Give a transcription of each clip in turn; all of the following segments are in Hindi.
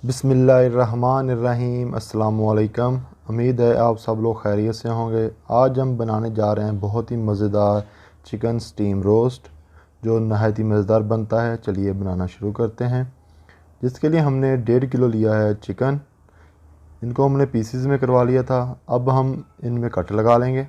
बिस्मिल्लाहिर्रहमानिर्रहीम। अस्सलामुअलैकुम। उम्मीद है आप सब लोग खैरियत से होंगे। आज हम बनाने जा रहे हैं बहुत ही मज़ेदार चिकन स्टीम रोस्ट, जो नहायत ही मज़ेदार बनता है। चलिए बनाना शुरू करते हैं। जिसके लिए हमने 1.5 किलो लिया है चिकन। इनको हमने पीसीज में करवा लिया था। अब हम इनमें कट लगा लेंगे।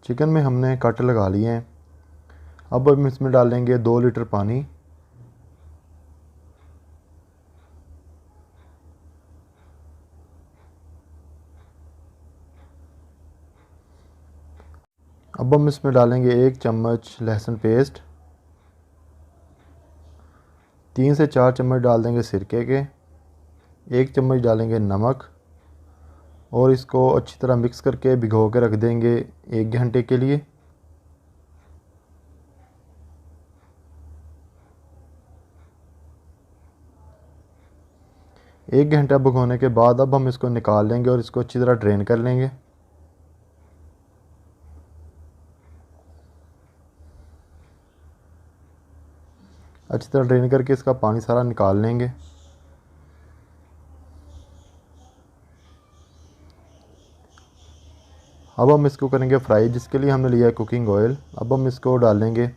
चिकन में हमने कट लगा लिए हैं। अब हम इसमें डालेंगे 2 लीटर पानी। अब हम इसमें डालेंगे 1 चम्मच लहसुन पेस्ट। 3 से 4 चम्मच डाल देंगे सिरके के। 1 चम्मच डालेंगे नमक और इसको अच्छी तरह मिक्स करके भिगो के रख देंगे 1 घंटे के लिए। एक घंटा भिगोने के बाद अब हम इसको निकाल लेंगे और इसको अच्छी तरह ड्रेन कर लेंगे। अच्छी तरह ड्रेन करके इसका पानी सारा निकाल लेंगे। अब हम इसको करेंगे फ्राई, जिसके लिए हमने लिया है कुकिंग ऑयल। अब हम इसको डालेंगे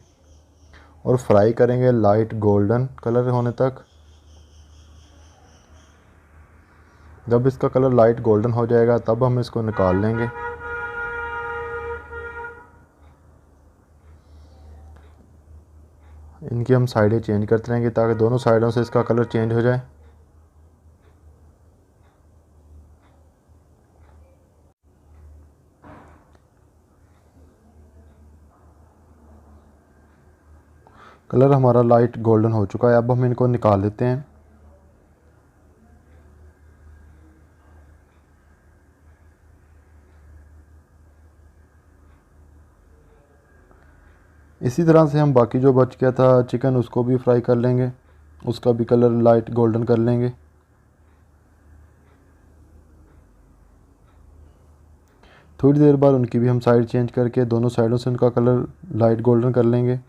और फ्राई करेंगे लाइट गोल्डन कलर होने तक। जब इसका कलर लाइट गोल्डन हो जाएगा तब हम इसको निकाल लेंगे। इनकी हम साइडें चेंज करते रहेंगे ताकि दोनों साइडों से इसका कलर चेंज हो जाए। कलर हमारा लाइट गोल्डन हो चुका है। अब हम इनको निकाल लेते हैं। इसी तरह से हम बाकी जो बच गया था चिकन उसको भी फ्राई कर लेंगे। उसका भी कलर लाइट गोल्डन कर लेंगे। थोड़ी देर बाद उनकी भी हम साइड चेंज करके दोनों साइडों से उनका कलर लाइट गोल्डन कर लेंगे।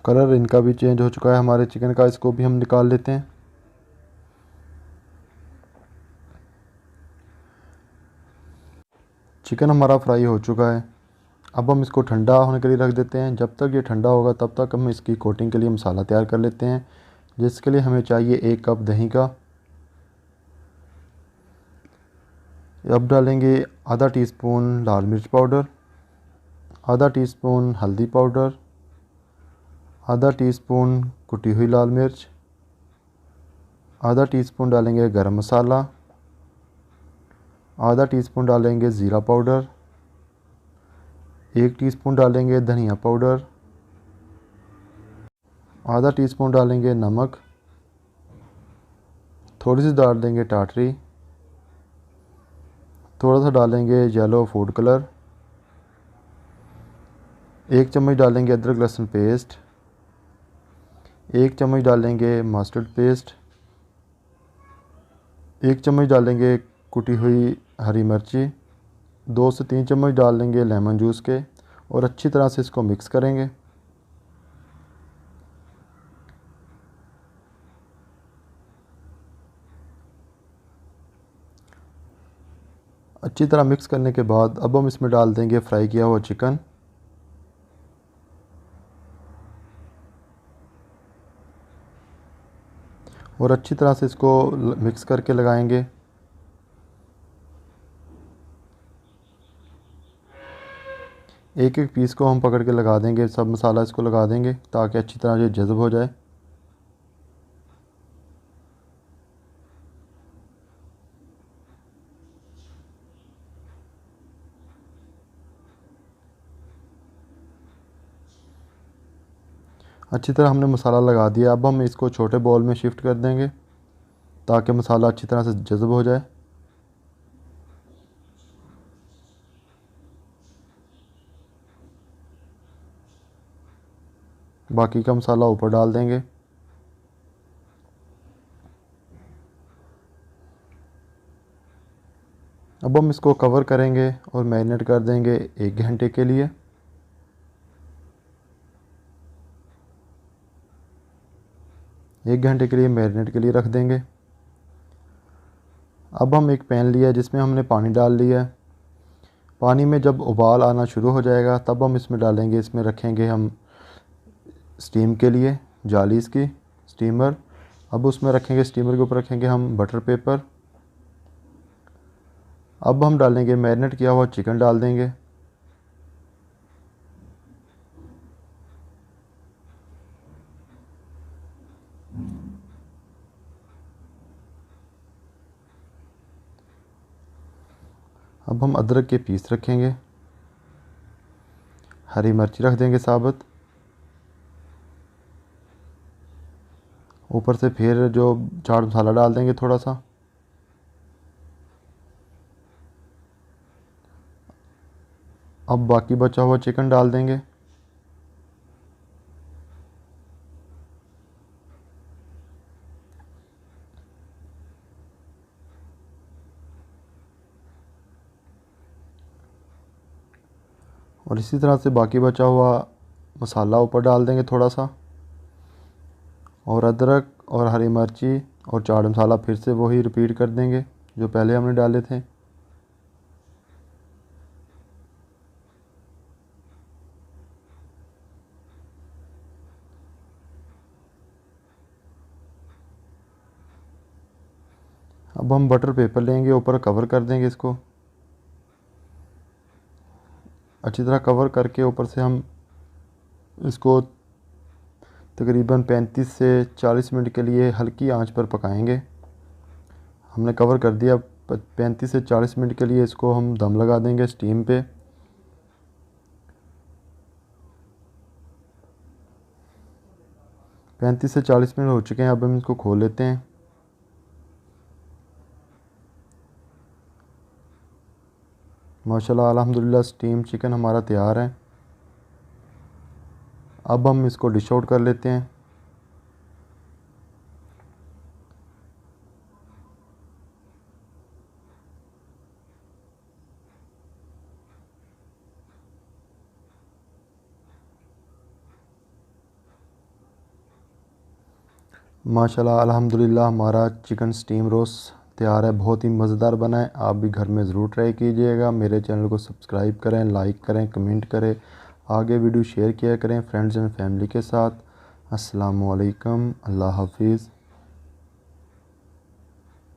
कलर इनका भी चेंज हो चुका है हमारे चिकन का। इसको भी हम निकाल लेते हैं। चिकन हमारा फ्राई हो चुका है। अब हम इसको ठंडा होने के लिए रख देते हैं। जब तक ये ठंडा होगा तब तक हम इसकी कोटिंग के लिए मसाला तैयार कर लेते हैं, जिसके लिए हमें चाहिए 1 कप दही का। अब डालेंगे आधा टीस्पून लाल मिर्च पाउडर, आधा टीस्पून हल्दी पाउडर, आधा टीस्पून कुटी हुई लाल मिर्च, आधा टीस्पून डालेंगे गरम मसाला, आधा टीस्पून डालेंगे ज़ीरा पाउडर, 1 टीस्पून डालेंगे धनिया पाउडर, आधा टीस्पून डालेंगे नमक, थोड़ी सी डाल देंगे टाटरी, थोड़ा सा डालेंगे येलो फूड कलर, 1 चम्मच डालेंगे अदरक लहसुन पेस्ट, 1 चम्मच डालेंगे मस्टर्ड पेस्ट, 1 चम्मच डालेंगे कुटी हुई हरी मिर्ची, 2 से 3 चम्मच डाल देंगे लेमन जूस के और अच्छी तरह से इसको मिक्स करेंगे। अच्छी तरह मिक्स करने के बाद अब हम इसमें डाल देंगे फ्राई किया हुआ चिकन। और अच्छी तरह से इसको मिक्स करके लगाएंगे। एक एक पीस को हम पकड़ के लगा देंगे, सब मसाला इसको लगा देंगे ताकि अच्छी तरह से जज़ब हो जाए। अच्छी तरह हमने मसाला लगा दिया। अब हम इसको छोटे बाउल में शिफ्ट कर देंगे ताकि मसाला अच्छी तरह से जज़ब हो जाए। बाकी का मसाला ऊपर डाल देंगे। अब हम इसको कवर करेंगे और मैरिनेट कर देंगे 1 घंटे के लिए। एक घंटे के लिए मैरिनेट के लिए रख देंगे। अब हम एक पैन लिया जिसमें हमने पानी डाल लिया है। पानी में जब उबाल आना शुरू हो जाएगा तब हम इसमें डालेंगे, इसमें रखेंगे हम स्टीम के लिए जाली इसकी स्टीमर। अब उसमें रखेंगे, स्टीमर के ऊपर रखेंगे हम बटर पेपर। अब हम डालेंगे मैरिनेट किया हुआ चिकन डाल देंगे। अब हम अदरक के पीस रखेंगे, हरी मिर्ची रख देंगे साबुत। ऊपर से फिर जो चाट मसाला डाल देंगे थोड़ा सा। अब बाकी बचा हुआ चिकन डाल देंगे। और इसी तरह से बाकी बचा हुआ मसाला ऊपर डाल देंगे थोड़ा सा। और अदरक और हरी मिर्ची और चाट मसाला फिर से वही रिपीट कर देंगे जो पहले हमने डाले थे। अब हम बटर पेपर लेंगे, ऊपर कवर कर देंगे इसको अच्छी तरह कवर करके। ऊपर से हम इसको तकरीबन 35 से 40 मिनट के लिए हल्की आंच पर पकाएंगे। हमने कवर कर दिया। 35 से 40 मिनट के लिए इसको हम दम लगा देंगे स्टीम पे। पैंतीस से 40 मिनट हो चुके हैं। अब हम इसको खोल लेते हैं। माशाल्लाह अल्हम्दुलिल्लाह स्टीम चिकन हमारा तैयार है। अब हम इसको डिश आउट कर लेते हैं। माशाल्लाह अल्हम्दुलिल्लाह हमारा चिकन स्टीम रोस्ट तैयार है। बहुत ही मज़ेदार बना है। आप भी घर में ज़रूर ट्राई कीजिएगा। मेरे चैनल को सब्सक्राइब करें, लाइक करें, कमेंट करें, आगे वीडियो शेयर किया करें फ्रेंड्स एंड फैमिली के साथ। अस्सलामु अलैकुम, अल्लाह हाफिज़।